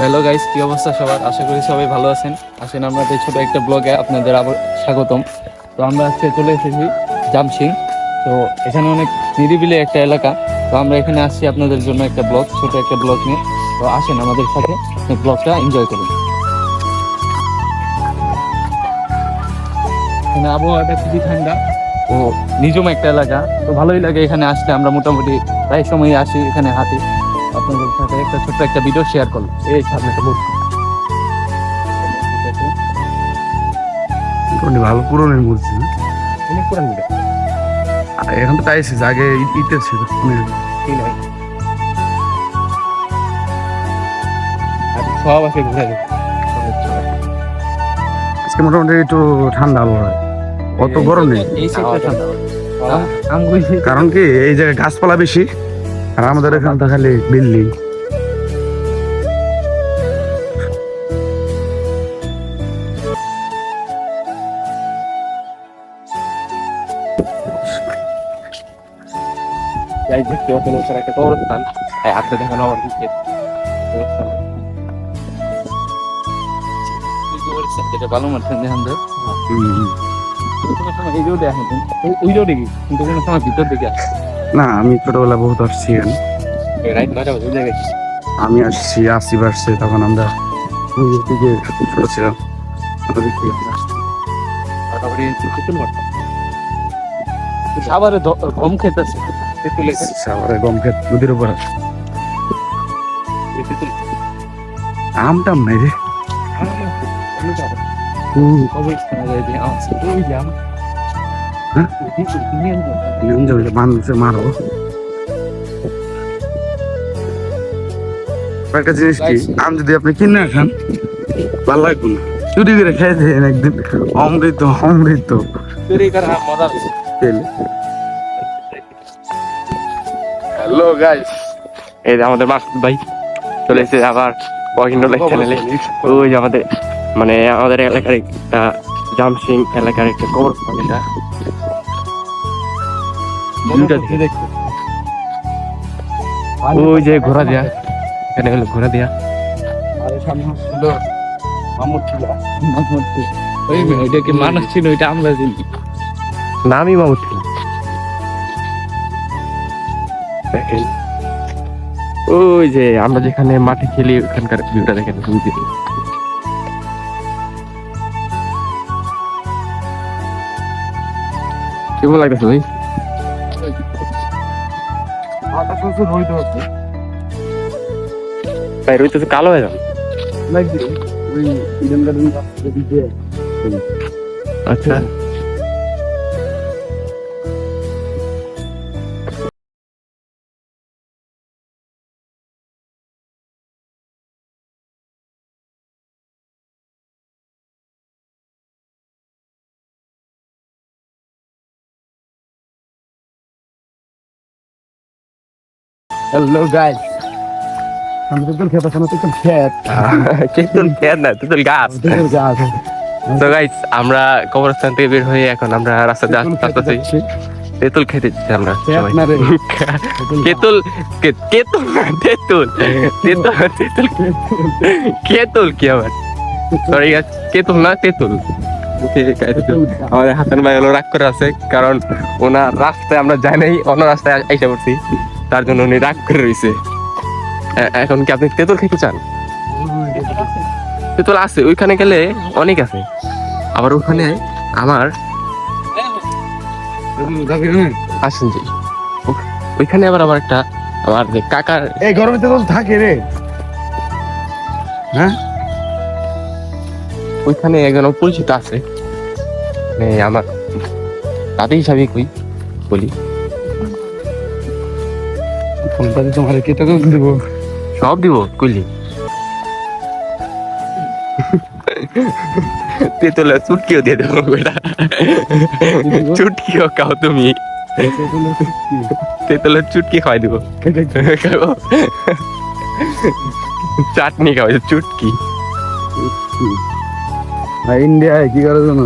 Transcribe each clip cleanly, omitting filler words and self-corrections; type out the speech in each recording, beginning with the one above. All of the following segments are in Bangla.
হ্যালো গাইস, কি অবস্থা সবার? আশা করি সবাই ভালো আছেন। আসেন আমাদের ছোট একটা ব্লগে আপনাদের আবার স্বাগতম। তো আমরা আজকে চলে এসেছি জামসিং। তো এখানে অনেক নিরিবিলি একটা এলাকা। তো আমরা এখানে আসছি আপনাদের জন্য একটা ব্লগ, ছোট একটা ব্লগ নিয়ে। তো আসেন আমাদের সাথে ব্লগটা এনজয় করুন। এখানে আবহাওয়াটা খুবই ঠান্ডা ও নিজম একটা এলাকা। তো ভালোই লাগে এখানে আসলে। আমরা মোটামুটি প্রায় সময় আসি এখানে হাঁটি। আপনাদের সাথে একটা ছোট্ট একটা ভিডিও শেয়ার করলাম। এই সামনে তো বলছি ভালো পুরনের মূর্তি না? অনেক পুরান ভিডিও। এখন তো টাইস আগে ইটের ছিল সব আছে ঘুরে আজকে মোটামুটি একটু ঠান্ডা আবহাওয়া, অত গরম নেই। এই সাইডটা ঠান্ডা। কারণ কি এই জায়গায় গাছপালা বেশি, আর আমাদের এখানে তো খালি বিল্ডিং। যাই দেখতে অত লোকের একটা কবরস্থান। আপনি দেখানো আমার দিকে যেটা ভালো মারছেন দেখান দেয়। কোনো সময় এই রোডে আসেন, ওই রোডে কি কিন্তু কোনো সময় ভিতর দিকে আসে না, আমি ছোটবেলা বহুত আসছি এখানে। রাইট 9টা বাজে ওই জায়গায়। আমি আসছি 80 বাড়ছে, তখন আমরা ওই দিকে ছোট ছিলাম। সাবারে গম খেতেছে তেঁতুলে। গম ক্ষেত নদীর উপর আছে। আম টাম নাই রে। মানুষের মারো একটা জিনিস কি, আম যদি আপনি কিনে খান ভালো লাগবে না, চুরি করে খেয়ে দেন একদিন। অমৃত অমৃত। হ্যালো গাইস, এই যে আমাদের মাসুদ ভাই চলে এসেছে আবার ওয়াকিং লাইফ চ্যানেলে। ওই যে আমাদের মানে আমাদের এলাকার একটা জামসিং এলাকার একটা কবরস্থান। এটা ওই যে ঘোরা দেয়া, এখানে হলো ঘোরা দেয়া। ওইটা কি মানুষ ছিল? ওইটা আমরা চিনি। নামই মামুদ ছিল। দেখেন ওই যে আমরা যেখানে মাঠে খেলি ওখানকার ভিউটা দেখেন। কেমন লাগতেছে ভাই? ভাই রোহিত তো কালো হয়ে যাবে। আচ্ছা হ্যালো গাইস, আমরা তো খেতে পারছি না, তো খেত তেঁতুল খেত না, তেঁতুল গাছ। তো গাইস আমরা কবরস্থান থেকে বের হয়ে এখন আমরা রাস্তা যাচ্ছি তেঁতুল খেতে যাচ্ছি আমরা সবাই। তেঁতুল তেঁতুল না, তেঁতুল তেঁতুল তেঁতুল কেতুল কি আবার? সরি গাইস, কেতুল না তেঁতুল। আমাদের হাসান ভাই হলো রাগ করে আছে, কারণ ওনার রাস্তায় আমরা যাই নাই, অন্য রাস্তায় আইসা পড়ছি, তার জন্য উনি রাগ করে রয়েছে। এখন কি আপনি তেঁতুল খেতে চান? তেঁতুল আছে, ওইখানে গেলে অনেক আছে। আবার ওখানে আমার আসেন যে ওইখানে আবার আমার একটা আমার যে কাকার এই গরমে তো থাকে রে। হ্যাঁ, ওইখানে একজন পরিচিত আছে, মানে আমার দাদি হিসাবে কই বলি। ফোনটা তোমার কেটে দিব, সব দিব কইলি। তেঁতুলের চুটকিও দিয়ে দেবো বেটা, চুটকিও খাও তুমি, তেঁতুলের চুটকি খাওয়াই দিব। চাটনি খাওয়াই, চুটকি। ইন্ডিয়ায় কি করে জানো,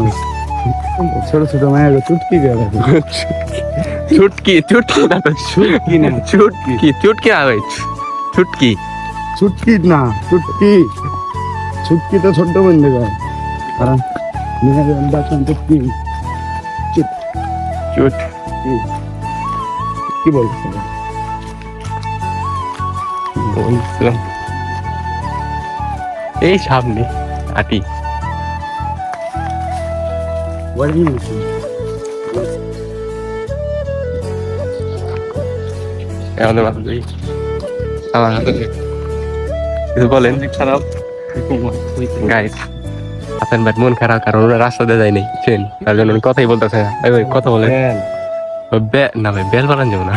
ছোট ছোট মায়ের চুটকি দিয়ে রাখে। চুটকি চুটকি না তো, চুটকি না, চুটকি চুটকি না ভাই, চুটকি ছুটকি না, ছুটকি ছুটকি তো ছোট্ট বোন দেবে, কারণ ছুটকি চুট কি বলছে? বলছিলাম এই সামনে আটি আমাদের মাথা ধরি। আমার হাতে কিছু বলেন খারাপ গাইস হাসান ভাই মন খারাপ কারণ ওরা রাস্তা দিয়ে যায় নাই ট্রেন তার জন্য উনি কথাই বলতেছে না এই ভাই কথা বলে না ভাই বেল বানান যাবো না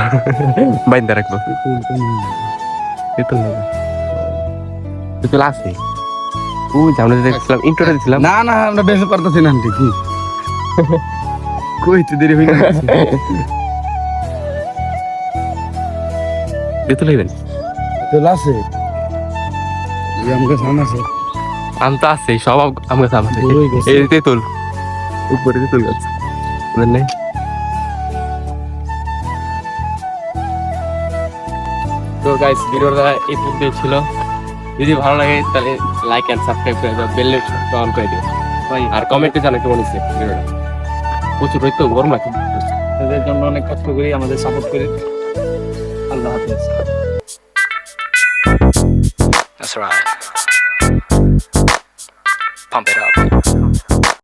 বাইন্দা রাখবো তেতুল নেই তেতুল আছে ও আমরা দেখছিলাম ইন্ট্রোটা দিছিলাম না না আমরা বেঁচে পারতেছি না আন্টি কি কইতে দেরি হয়ে গেছে। তেতুল হইবেন তো লাসে আমাকে সামনে আছে আম তো আছে সব আমাকে সামনে দূরই গেছে। এই তেতুল উপরে তেতুল গাছ বুঝলেন নাই তো গাইস ভিডিওটা এই পর্যন্ত ছিল যদি ভালো লাগে তাহলে লাইক এন্ড সাবস্ক্রাইব করে দাও বেল আইকনটা অন করে দিও ভাই আর কমেন্টে জানাতে কেমন হয়েছে ভিডিওটা প্রচুর রইতো গরম লাগে তাদের জন্য অনেক কষ্ট করি, আমাদের সাপোর্ট করে। আল্লাহ হাফেজ। That's right. Pump it up.